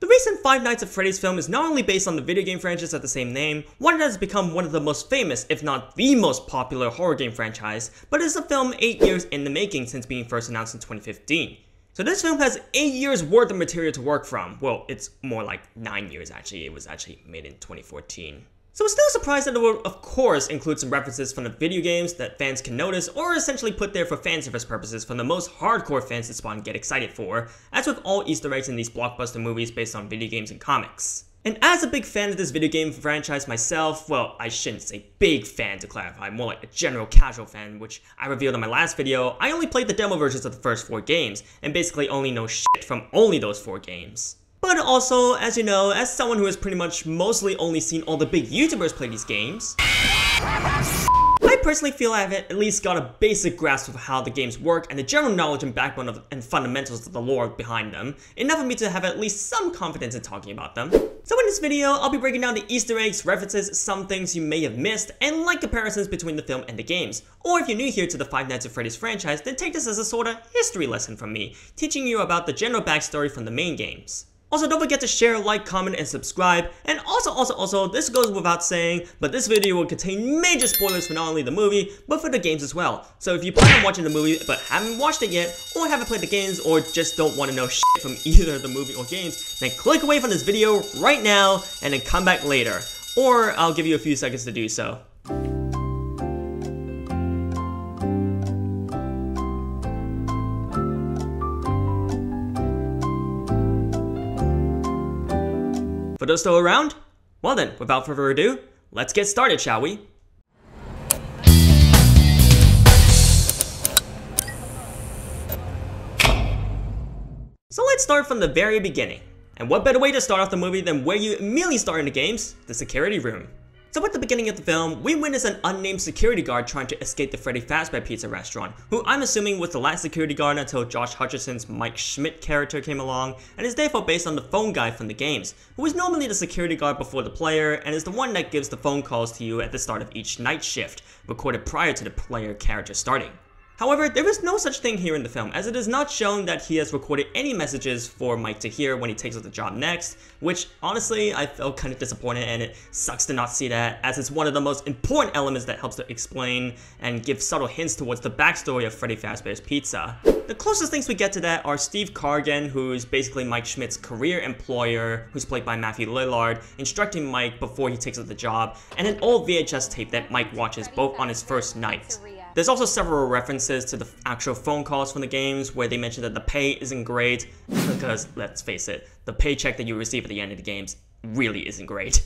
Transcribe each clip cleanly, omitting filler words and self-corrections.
The recent Five Nights at Freddy's film is not only based on the video game franchise of the same name, one that has become one of the most famous, if not the most popular horror game franchise, but is a film 8 years in the making since being first announced in 2015. So this film has 8 years worth of material to work from. Well, it's more like 9 years actually, it was actually made in 2014. So it's no surprise that it will of course include some references from the video games that fans can notice or essentially put there for fan service purposes from the most hardcore fans to spawn and get excited for, as with all Easter eggs in these blockbuster movies based on video games and comics. And as a big fan of this video game franchise myself, well, I shouldn't say big fan to clarify, more like a general casual fan, which I revealed in my last video, I only played the demo versions of the first 4 games, and basically only know shit from only those 4 games. But also, as you know, as someone who has pretty much mostly only seen all the big YouTubers play these games, I personally feel I have at least got a basic grasp of how the games work and the general knowledge and backbone of and fundamentals of the lore behind them, enough for me to have at least some confidence in talking about them. So in this video, I'll be breaking down the Easter eggs, references, some things you may have missed, and light comparisons between the film and the games. Or if you're new here to the Five Nights at Freddy's franchise, then take this as a sorta history lesson from me, teaching you about the general backstory from the main games. Also, don't forget to share, like, comment, and subscribe. And also, this goes without saying, but this video will contain major spoilers for not only the movie, but for the games as well. So if you plan on watching the movie but haven't watched it yet, or haven't played the games, or just don't want to know shit from either the movie or games, then click away from this video right now, and then come back later. Or I'll give you a few seconds to do so. For those still around? Well then, without further ado, let's get started, shall we? So let's start from the very beginning. And what better way to start off the movie than where you immediately start in the games, the security room. So at the beginning of the film, we witness an unnamed security guard trying to escape the Freddy Fazbear pizza restaurant, who I'm assuming was the last security guard until Josh Hutcherson's Mike Schmidt character came along, and is therefore based on the phone guy from the games, who is normally the security guard before the player, and is the one that gives the phone calls to you at the start of each night shift, recorded prior to the player character starting. However, there is no such thing here in the film, as it is not shown that he has recorded any messages for Mike to hear when he takes up the job next, which honestly I felt kind of disappointed, and it sucks to not see that, as it's one of the most important elements that helps to explain and give subtle hints towards the backstory of Freddy Fazbear's Pizza. The closest things we get to that are Steve Cargan, who's basically Mike Schmidt's career employer, who's played by Matthew Lillard, instructing Mike before he takes up the job, and an old VHS tape that Mike watches both on his first night. There's also several references to the actual phone calls from the games where they mention that the pay isn't great, because let's face it, the paycheck that you receive at the end of the games really isn't great.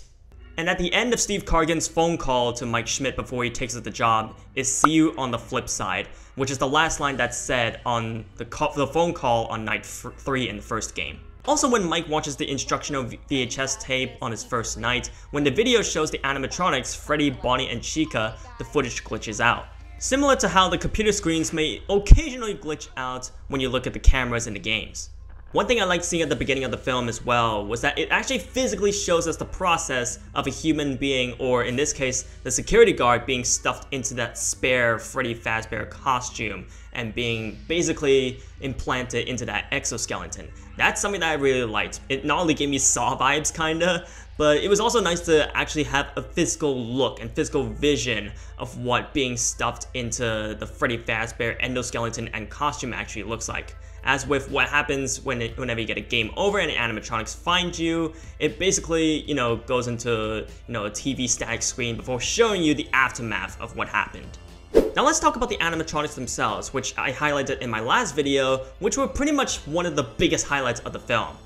And at the end of Steve Cargan's phone call to Mike Schmidt before he takes up the job is "see you on the flip side," which is the last line that's said on the phone call on night 3 in the first game. Also, when Mike watches the instructional VHS tape on his first night, when the video shows the animatronics Freddy, Bonnie, and Chica, the footage glitches out. Similar to how the computer screens may occasionally glitch out when you look at the cameras in the games. One thing I liked seeing at the beginning of the film as well was that it actually physically shows us the process of a human being, or in this case, the security guard being stuffed into that spare Freddy Fazbear costume and being basically implanted into that exoskeleton. That's something that I really liked. It not only gave me Saw vibes kinda, but it was also nice to actually have a physical look and physical vision of what being stuffed into the Freddy Fazbear endoskeleton and costume actually looks like. As with what happens whenever you get a game over and animatronics find you, it basically, goes into, a TV static screen before showing you the aftermath of what happened. Now let's talk about the animatronics themselves, which I highlighted in my last video, which were pretty much one of the biggest highlights of the film.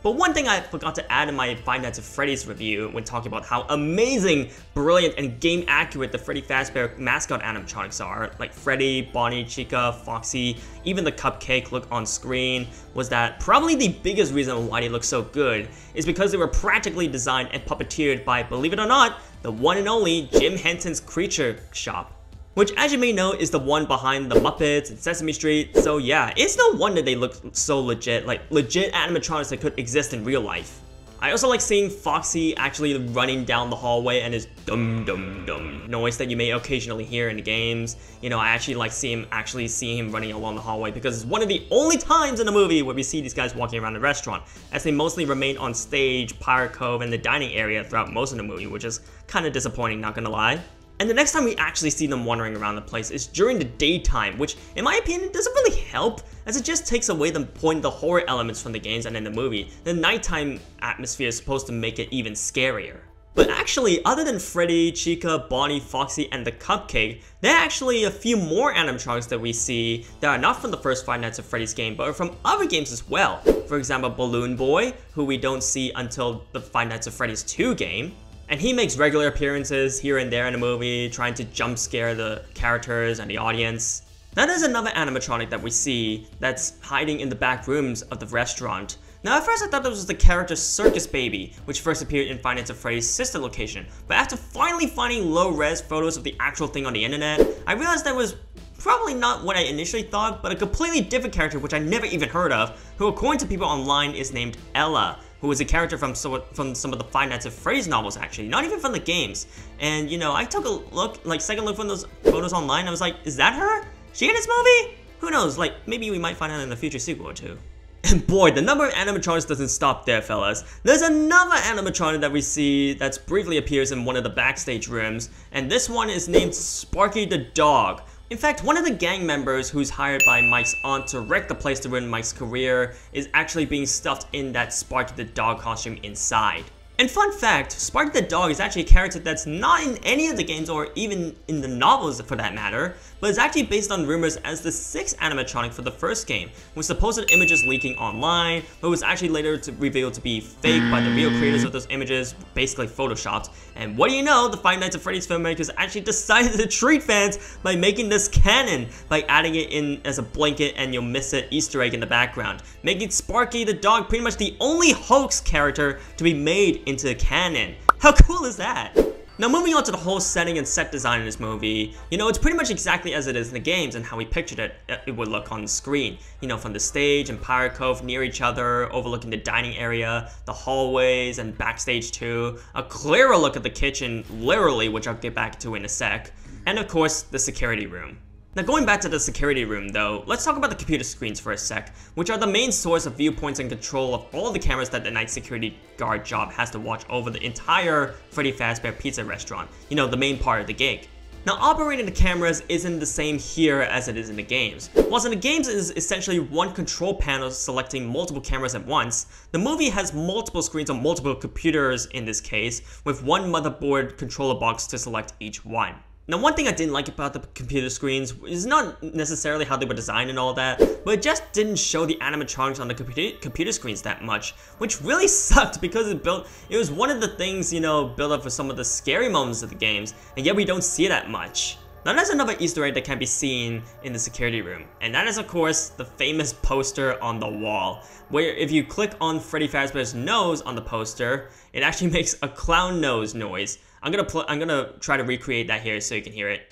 But one thing I forgot to add in my Five Nights at Freddy's review when talking about how amazing, brilliant, and game accurate the Freddy Fazbear mascot animatronics are, like Freddy, Bonnie, Chica, Foxy, even the cupcake look on screen, was that probably the biggest reason why they look so good is because they were practically designed and puppeteered by, believe it or not, the one and only Jim Henson's Creature Shop, which, as you may know, is the one behind the Muppets and Sesame Street. So yeah, it's no wonder they look so legit, like legit animatronics that could exist in real life. I also like seeing Foxy actually running down the hallway and his dum dum dum noise that you may occasionally hear in the games. You know, I actually like seeing him running along the hallway because it's one of the only times in the movie where we see these guys walking around the restaurant, as they mostly remain on stage, Pirate Cove, and the dining area throughout most of the movie, which is kind of disappointing, not gonna lie. And the next time we actually see them wandering around the place is during the daytime, which in my opinion doesn't really help, as it just takes away the horror elements from the games and in the movie. The nighttime atmosphere is supposed to make it even scarier. But actually, other than Freddy, Chica, Bonnie, Foxy, and the Cupcake, there are actually a few more animatronics that we see that are not from the first Five Nights at Freddy's game, but are from other games as well. For example, Balloon Boy, who we don't see until the Five Nights at Freddy's 2 game. And he makes regular appearances here and there in the movie, trying to jump scare the characters and the audience. That is another animatronic that we see that's hiding in the back rooms of the restaurant. Now at first I thought this was the character Circus Baby, which first appeared in Five Nights at Freddy's sister location, but after finally finding low-res photos of the actual thing on the internet, I realized that was probably not what I initially thought, but a completely different character which I never even heard of, who according to people online is named Ella, who is a character from some of the Five Nights at Freddy's novels actually, not even from the games. And you know, I took a look, second look from those photos online, and I was like, is that her? She in this movie? Who knows, maybe we might find out in a future sequel or two. And boy, the number of animatronics doesn't stop there, fellas. There's another animatronic that we see that briefly appears in one of the backstage rooms, and this one is named Sparky the Dog. In fact, one of the gang members who's hired by Mike's aunt to wreck the place to ruin Mike's career is actually being stuffed in that Sparky the Dog costume inside. And fun fact, Sparky the Dog is actually a character that's not in any of the games or even in the novels for that matter, but is actually based on rumors as the 6th animatronic for the first game, with supposed images leaking online, but was actually later revealed to be fake by the real creators of those images, basically photoshopped. And what do you know, the Five Nights at Freddy's filmmakers actually decided to treat fans by making this canon, by adding it in as a blanket and you'll miss it Easter egg in the background, making Sparky the Dog pretty much the only hoax character to be made into canon. How cool is that? Now moving on to the whole setting and set design in this movie, you know, it's pretty much exactly as it is in the games and how we pictured it would look on the screen. You know, from the stage and Pirate Cove near each other, overlooking the dining area, the hallways, and backstage too, a clearer look at the kitchen, literally, which I'll get back to in a sec, and of course, the security room. Now going back to the security room though, let's talk about the computer screens for a sec, which are the main source of viewpoints and control of all the cameras that the night security guard job has to watch over the entire Freddy Fazbear Pizza restaurant, you know, the main part of the gig. Now operating the cameras isn't the same here as it is in the games. Whilst in the games it is essentially one control panel selecting multiple cameras at once, the movie has multiple screens on multiple computers in this case, with one motherboard controller box to select each one. Now one thing I didn't like about the computer screens is not necessarily how they were designed and all that, but it just didn't show the animatronics on the computer screens that much, which really sucked because it was one of the things, you know, built up for some of the scary moments of the games, and yet we don't see it that much. Now there's another Easter egg that can be seen in the security room, and that is of course the famous poster on the wall, where if you click on Freddy Fazbear's nose on the poster, it actually makes a clown nose noise. I'm gonna try to recreate that here so you can hear it.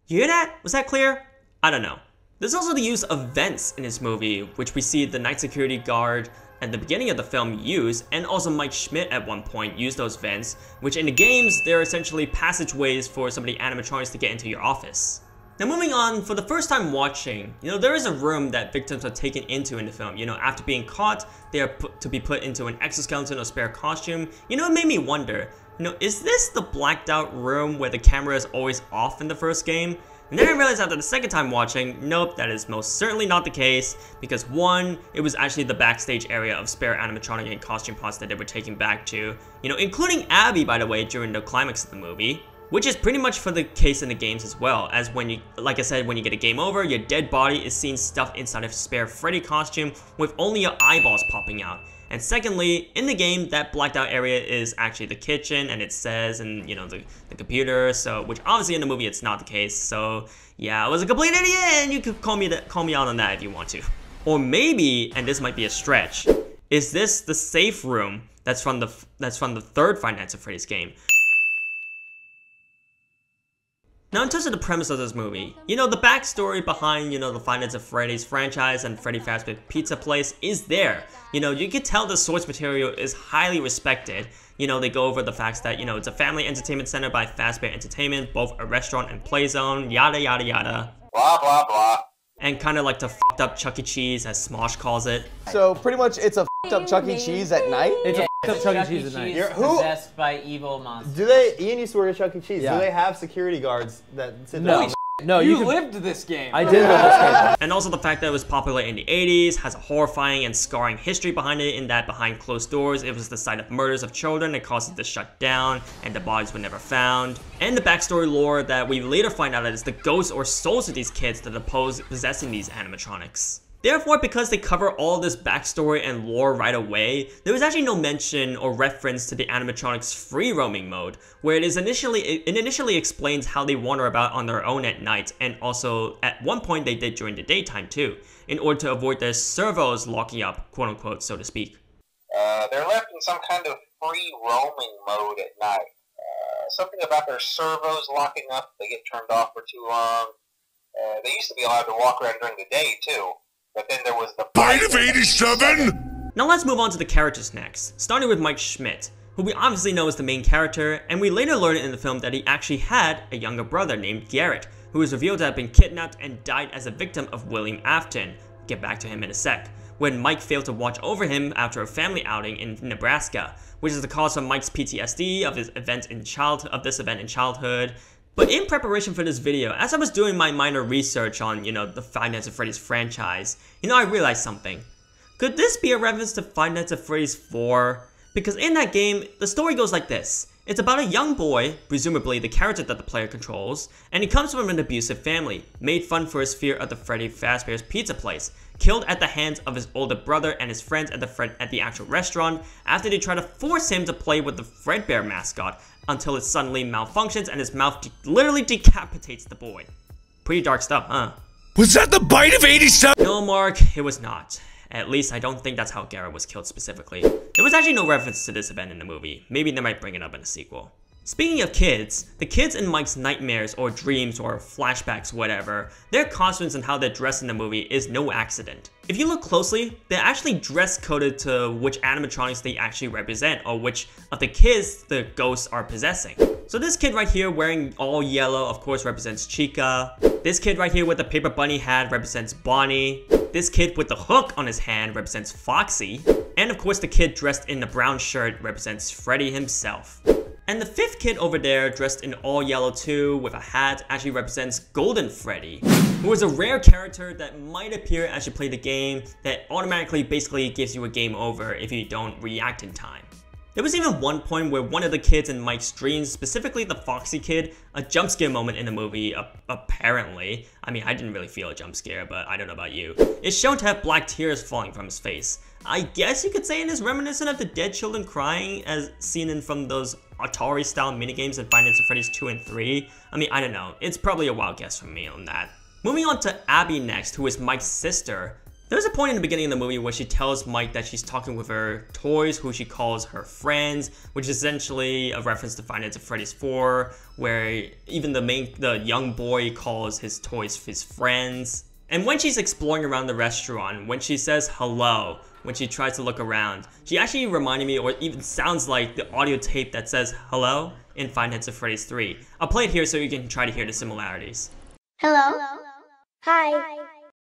You hear that? Was that clear? I don't know. There's also the use of vents in this movie, which we see the night security guard at the beginning of the film use, and also Mike Schmidt at one point used those vents, which in the games, they're essentially passageways for some of the animatronics to get into your office. Now moving on, for the first time watching, you know, there is a room that victims are taken into in the film. You know, after being caught, they are to be put into an exoskeleton or spare costume. You know, it made me wonder, you know, is this the blacked out room where the camera is always off in the first game? And then I realized after the second time watching, nope, that is most certainly not the case, because one, it was actually the backstage area of spare animatronic and costume pods that they were taking back to, you know, including Abby, by the way, during the climax of the movie. Which is pretty much for the case in the games as well, as when you, like I said, when you get a game over, your dead body is seen stuffed inside a spare Freddy costume with only your eyeballs popping out. And secondly, in the game, that blacked out area is actually the kitchen, and it says, and you know, the computer, so, which obviously in the movie it's not the case, so yeah, I was a complete idiot, and you could call me out on that if you want to. Or maybe, and this might be a stretch, is this the safe room that's from the third Five Nights at Freddy's game? Now in terms of the premise of this movie, you know, the backstory behind, you know, the Five Nights at Freddy's franchise and Freddy Fazbear Pizza Place is there. You know, you can tell the source material is highly respected. You know, they go over the facts that, you know, it's a family entertainment center by Fazbear Entertainment, both a restaurant and play zone, yada yada yada. Blah, blah, blah. And kind of like the fucked up Chuck E. Cheese, as Smosh calls it. So pretty much it's a fucked up Chuck E. Cheese at night? It's a fucked up Chuck E. Cheese at night. Who? Possessed by evil monsters. Do they, Ian used to work at Chuck E. Cheese, Yeah. do they have security guards that sit there? No, You lived this game. I did live this game. And also the fact that it was popular in the 80s, has a horrifying and scarring history behind it, in that behind closed doors, it was the site of murders of children that caused it to shut down, and the bodies were never found. And the backstory lore that we later find out that it's the ghosts or souls of these kids that are possessing these animatronics. Therefore, because they cover all this backstory and lore right away, there was actually no mention or reference to the animatronics free roaming mode, where it initially explains how they wander about on their own at night, and also at one point they did during the daytime too, in order to avoid their servos locking up, quote unquote, so to speak. They're left in some kind of free roaming mode at night. Something about their servos locking up, they get turned off for too long. They used to be allowed to walk around during the day too. But then there was the Bite of 87! Now let's move on to the characters next, starting with Mike Schmidt, who we obviously know is the main character, and we later learn in the film that he actually had a younger brother named Garrett, who was revealed to have been kidnapped and died as a victim of William Afton. Get back to him in a sec, when Mike failed to watch over him after a family outing in Nebraska, which is the cause of Mike's PTSD of this event in childhood. But in preparation for this video, as I was doing my minor research on, you know, the Five Nights at Freddy's franchise, you know, I realized something. Could this be a reference to Five Nights at Freddy's 4? Because in that game, the story goes like this. It's about a young boy, presumably the character that the player controls, and he comes from an abusive family, made fun for his fear of the Freddy Fazbear's Pizza Place, killed at the hands of his older brother and his friends at the actual restaurant after they try to force him to play with the Fredbear mascot until it suddenly malfunctions and his mouth literally decapitates the boy. Pretty dark stuff, huh? Was that the bite of 87? No, Mark, it was not. At least I don't think that's how Garrett was killed specifically. There was actually no reference to this event in the movie. Maybe they might bring it up in a sequel. Speaking of kids, the kids in Mike's nightmares or dreams or flashbacks, whatever, their costumes and how they're dressed in the movie is no accident. If you look closely, they're actually dress coded to which animatronics they actually represent, or which of the kids the ghosts are possessing. So this kid right here wearing all yellow of course represents Chica. This kid right here with the paper bunny hat represents Bonnie. This kid with the hook on his hand represents Foxy. And of course the kid dressed in the brown shirt represents Freddy himself. And the fifth kid over there, dressed in all yellow too, with a hat, actually represents Golden Freddy, who is a rare character that might appear as you play the game that automatically basically gives you a game over if you don't react in time. There was even one point where one of the kids in Mike's dreams, specifically the Foxy kid, a jump scare moment in the movie, apparently. I mean, I didn't really feel a jump scare, but I don't know about you. Is shown to have black tears falling from his face. I guess you could say it is reminiscent of the dead children crying as seen in from those Atari-style minigames in Five Nights at Freddy's 2 and 3. I mean, I don't know. It's probably a wild guess from me on that. Moving on to Abby next, who is Mike's sister. There's a point in the beginning of the movie where she tells Mike that she's talking with her toys, who she calls her friends, which is essentially a reference to Five Nights at Freddy's 4, where even the young boy calls his toys his friends. And when she's exploring around the restaurant, when she says hello, when she tries to look around, she actually reminded me, or even sounds like, the audio tape that says hello in Five Nights at Freddy's 3. I'll play it here so you can try to hear the similarities. Hello. Hi.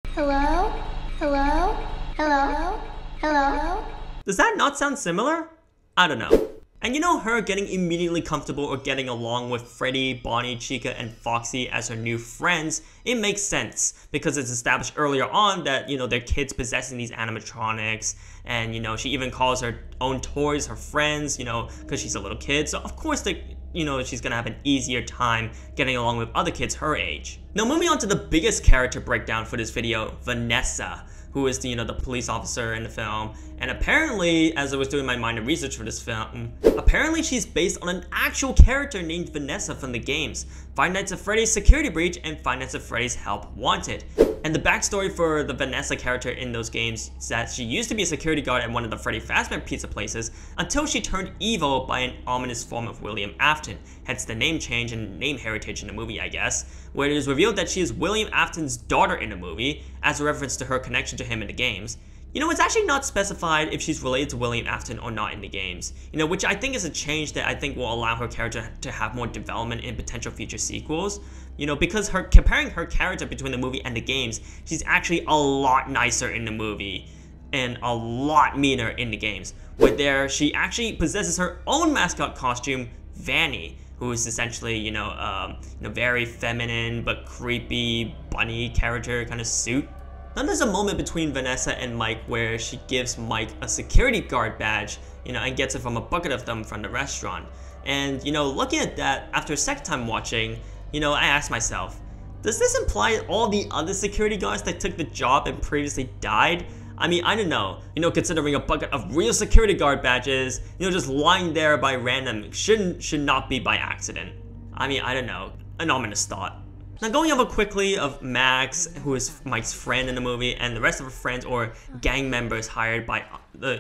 Hello. Hello. Hello. Hello. Does that not sound similar? I don't know. And you know, her getting immediately comfortable or getting along with Freddy, Bonnie, Chica, and Foxy as her new friends, it makes sense because it's established earlier on that, you know, they're kids possessing these animatronics, and, you know, she even calls her own toys her friends, you know, because she's a little kid, so of course you know, she's gonna have an easier time getting along with other kids her age. Now moving on to the biggest character breakdown for this video, Vanessa, who is the, you know, the police officer in the film. And apparently, as I was doing my minor research for this film, apparently she's based on an actual character named Vanessa from the games Five Nights at Freddy's Security Breach and Five Nights at Freddy's Help Wanted. And the backstory for the Vanessa character in those games is that she used to be a security guard at one of the Freddy Fazbear pizza places until she turned evil by an ominous form of William Afton, hence the name change and name heritage in the movie, I guess, where it is revealed that she is William Afton's daughter in the movie, as a reference to her connection to him in the games. You know, it's actually not specified if she's related to William Afton or not in the games, you know, which I think is a change that I think will allow her character to have more development in potential future sequels. You know, because comparing her character between the movie and the games, she's actually a lot nicer in the movie and a lot meaner in the games. Where there, she actually possesses her own mascot costume, Vanny, who is essentially, you know, very feminine but creepy bunny character kind of suit. Then there's a moment between Vanessa and Mike where she gives Mike a security guard badge, you know, and gets it from a bucket of them from the restaurant. And, you know, looking at that, after a second time watching, you know, I asked myself, does this imply all the other security guards that took the job and previously died? I mean, I don't know, you know, considering a bucket of real security guard badges, you know, just lying there by random should not be by accident. I mean, I don't know, an ominous thought. Now going over quickly of Max, who is Mike's friend in the movie, and the rest of her friends or gang members hired by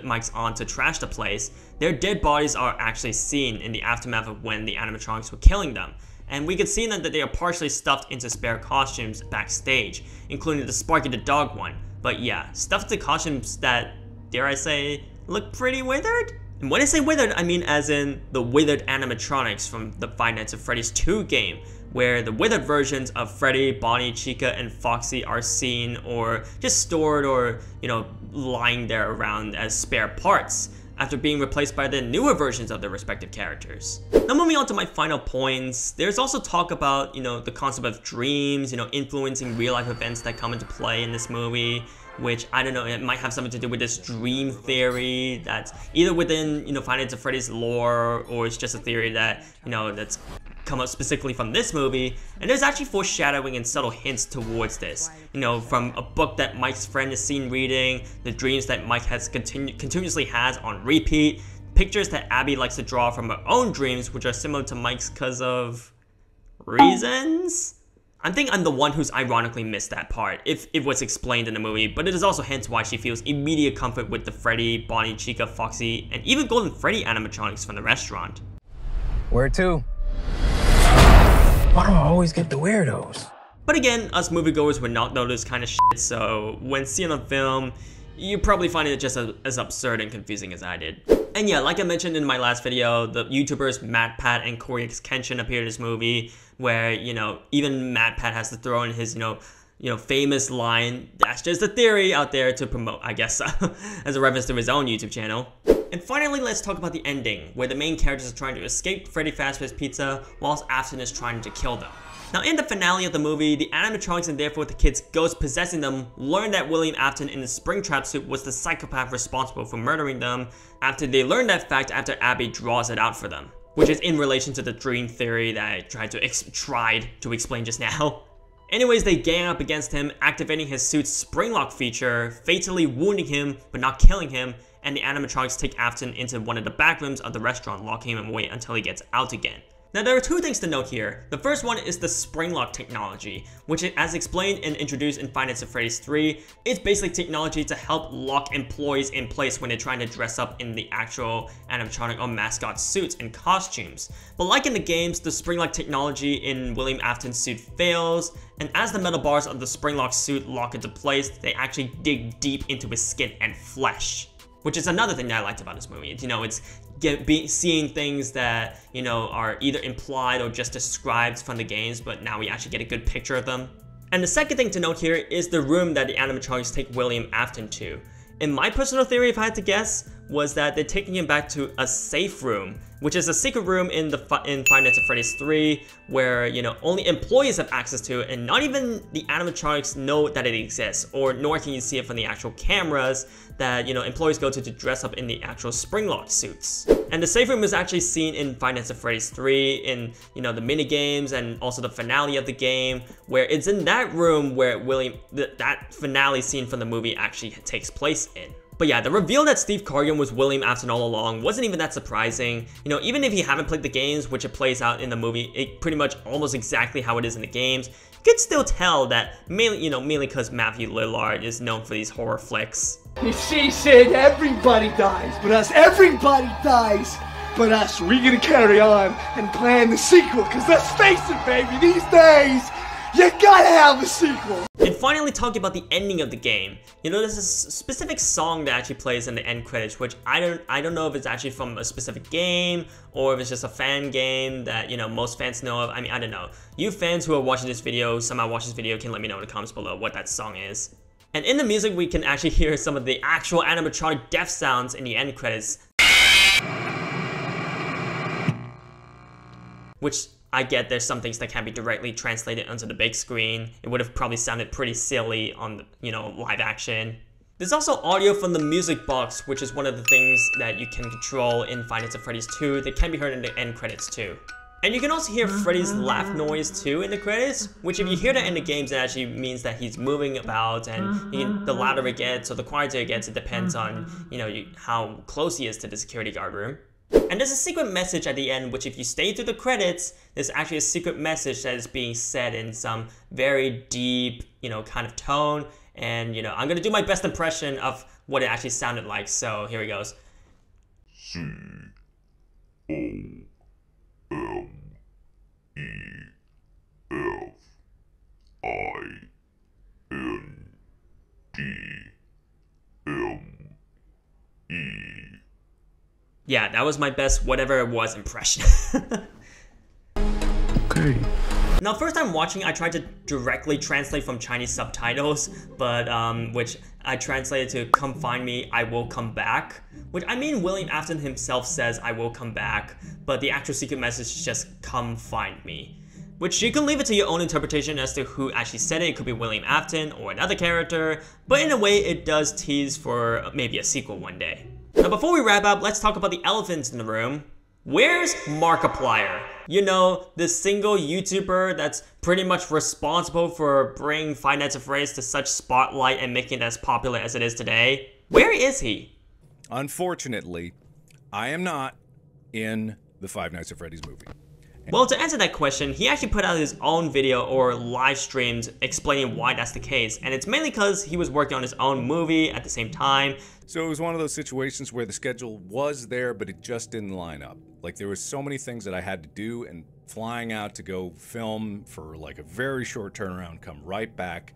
Mike's aunt to trash the place, their dead bodies are actually seen in the aftermath of when the animatronics were killing them. And we could see that they are partially stuffed into spare costumes backstage, including the Sparky the dog one. But yeah, stuffed into costumes that, dare I say, look pretty withered? And when I say withered, I mean as in the withered animatronics from the Five Nights at Freddy's 2 game, where the withered versions of Freddy, Bonnie, Chica, and Foxy are seen or just stored or, you know, lying there around as spare parts after being replaced by the newer versions of their respective characters. Now moving on to my final points, there's also talk about, you know, the concept of dreams, you know, influencing real life events that come into play in this movie, which, I don't know, it might have something to do with this dream theory that's either within, you know, Five Nights at Freddy's lore, or it's just a theory that, you know, that's come up specifically from this movie. And there's actually foreshadowing and subtle hints towards this, you know, from a book that Mike's friend is seen reading, the dreams that Mike has continuously has on repeat, pictures that Abby likes to draw from her own dreams, which are similar to Mike's because of reasons. I think I'm the one who's ironically missed that part, if it was explained in the movie, but it is also hence why she feels immediate comfort with the Freddy, Bonnie, Chica, Foxy, and even Golden Freddy animatronics from the restaurant. Where to? Why do I always get the weirdos? But again, us moviegoers would not know this kind of shit, so when seeing on film, you probably find it just as absurd and confusing as I did. And yeah, like I mentioned in my last video, the YouTubers MatPat and Corey X Kenshin appear in this movie, where, you know, even MatPat has to throw in his, you know, famous line, "That's just a theory," out there to promote, I guess, as a reference to his own YouTube channel. And finally, let's talk about the ending, where the main characters are trying to escape Freddy Fazbear's Pizza, whilst Afton is trying to kill them. Now in the finale of the movie, the animatronics and therefore the kid's ghost possessing them learn that William Afton in the Springtrap suit was the psychopath responsible for murdering them, after they learn that fact after Abby draws it out for them. Which is in relation to the dream theory that I tried to explain just now. Anyways, they gang up against him, activating his suit's spring lock feature, fatally wounding him but not killing him, and the animatronics take Afton into one of the back rooms of the restaurant, locking him away until he gets out again. Now there are two things to note here. The first one is the spring lock technology, which, as explained and introduced in Five Nights at Freddy's 3, is basically technology to help lock employees in place when they're trying to dress up in the actual animatronic or mascot suits and costumes. But like in the games, the spring lock technology in William Afton's suit fails, and as the metal bars of the spring lock suit lock into place, they actually dig deep into his skin and flesh. Which is another thing that I liked about this movie. You know, it's seeing things that, you know, are either implied or just described from the games, but now we actually get a good picture of them. And the second thing to note here is the room that the animatronics take William Afton to. In my personal theory, if I had to guess, was that they're taking him back to a safe room, which is a secret room in Five Nights at Freddy's 3, where, you know, only employees have access to it, and not even the animatronics know that it exists, or nor can you see it from the actual cameras that, you know, employees go to dress up in the actual spring lock suits. And the safe room is actually seen in Five Nights at Freddy's 3, in, you know, the mini games and also the finale of the game, where it's in that room where that finale scene from the movie actually takes place in. But yeah, the reveal that Steve Corrigan was William Afton all along wasn't even that surprising. You know, even if you haven't played the games, which it plays out in the movie, it pretty much almost exactly how it is in the games, you could still tell that mainly because Matthew Lillard is known for these horror flicks. She said everybody dies, but us. Everybody dies, but us. We're gonna carry on and plan the sequel, cause let's face it, baby, these days, you gotta have a sequel. And finally, talking about the ending of the game, you know, there's a specific song that actually plays in the end credits, which I don't know if it's actually from a specific game or if it's just a fan game that, you know, most fans know of. I mean, I don't know. You fans who are watching this video, somehow watch this video, can let me know in the comments below what that song is. And in the music, we can actually hear some of the actual animatronic death sounds in the end credits, which I get there's some things that can't be directly translated onto the big screen. It would have probably sounded pretty silly on the, you know, live action. There's also audio from the music box, which is one of the things that you can control in Five Nights at Freddy's 2 that can be heard in the end credits too. And you can also hear Freddy's laugh noise too in the credits, which if you hear that in the games, it actually means that he's moving about, and the louder it gets or the quieter it gets, it depends on, you know, how close he is to the security guard room. And there's a secret message at the end, which if you stay through the credits, there's actually a secret message that is being said in some very deep, you know, kind of tone. And, you know, I'm gonna do my best impression of what it actually sounded like, so here he goes. C-O-M-M-E-F-I-N-D-M-E. Yeah, that was my best whatever it was impression. Okay. Now, first time watching, I tried to directly translate from Chinese subtitles, but which I translated to "Come find me, I will come back," which I mean William Afton himself says "I will come back," but the actual secret message is just "Come find me," which you can leave it to your own interpretation as to who actually said it. It could be William Afton or another character, but in a way, it does tease for maybe a sequel one day. Now, before we wrap up, let's talk about the elephants in the room. Where's MARKIPLIER? You know, this single YouTuber that's pretty much responsible for bringing Five Nights at Freddy's to such spotlight and making it as popular as it is today. Where is he? Unfortunately, I am not in the Five Nights at Freddy's movie. Well, to answer that question, he actually put out his own video or live streams explaining why that's the case, and it's mainly because he was working on his own movie at the same time. So it was one of those situations where the schedule was there, but it just didn't line up. Like, there was so many things that I had to do, and flying out to go film for like a very short turnaround, come right back.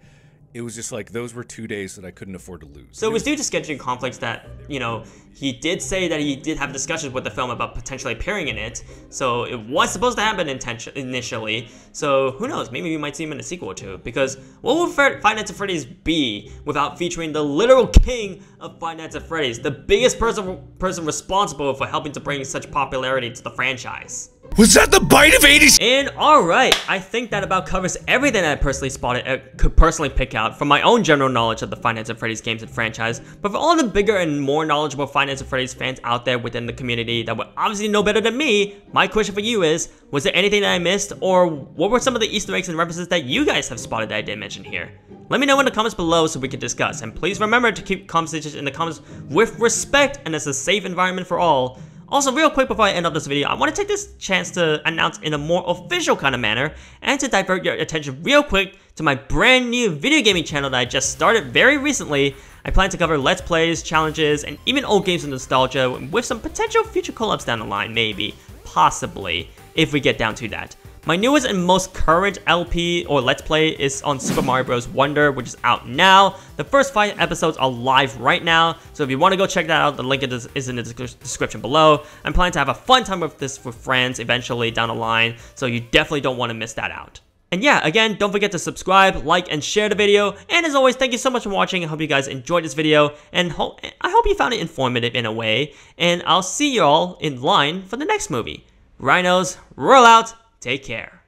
It was just like, those were 2 days that I couldn't afford to lose. So it was due to scheduling conflicts that, you know, he did say that he did have discussions with the film about potentially appearing in it. So it was supposed to happen initially. So who knows, maybe we might see him in a sequel or two. Because what would Five Nights at Freddy's be without featuring the literal king of Five Nights at Freddy's, the biggest person responsible for helping to bring such popularity to the franchise? Was that the bite of 80s? And alright, I think that about covers everything I could personally pick out from my own general knowledge of the Five Nights at Freddy's games and franchise. But for all the bigger and more knowledgeable Five Nights at Freddy's fans out there within the community that would obviously know better than me, my question for you is, was there anything that I missed, or what were some of the Easter eggs and references that you guys have spotted that I didn't mention here? Let me know in the comments below so we can discuss, and please remember to keep conversations in the comments with respect and as a safe environment for all. Also, real quick before I end up this video, I want to take this chance to announce in a more official kind of manner and to divert your attention real quick to my brand new video gaming channel that I just started very recently. I plan to cover Let's Plays, challenges, and even old games and nostalgia with some potential future collabs down the line, maybe, possibly, if we get down to that. My newest and most current LP or Let's Play is on Super Mario Bros. Wonder, which is out now. The first 5 episodes are live right now, so if you want to go check that out, the link is in the description below. I'm planning to have a fun time with this with friends eventually down the line, so you definitely don't want to miss that out. And yeah, again, don't forget to subscribe, like, and share the video. And as always, thank you so much for watching. I hope you guys enjoyed this video, and I hope you found it informative in a way. And I'll see you all in line for the next movie. Rhinos, roll out. Take care.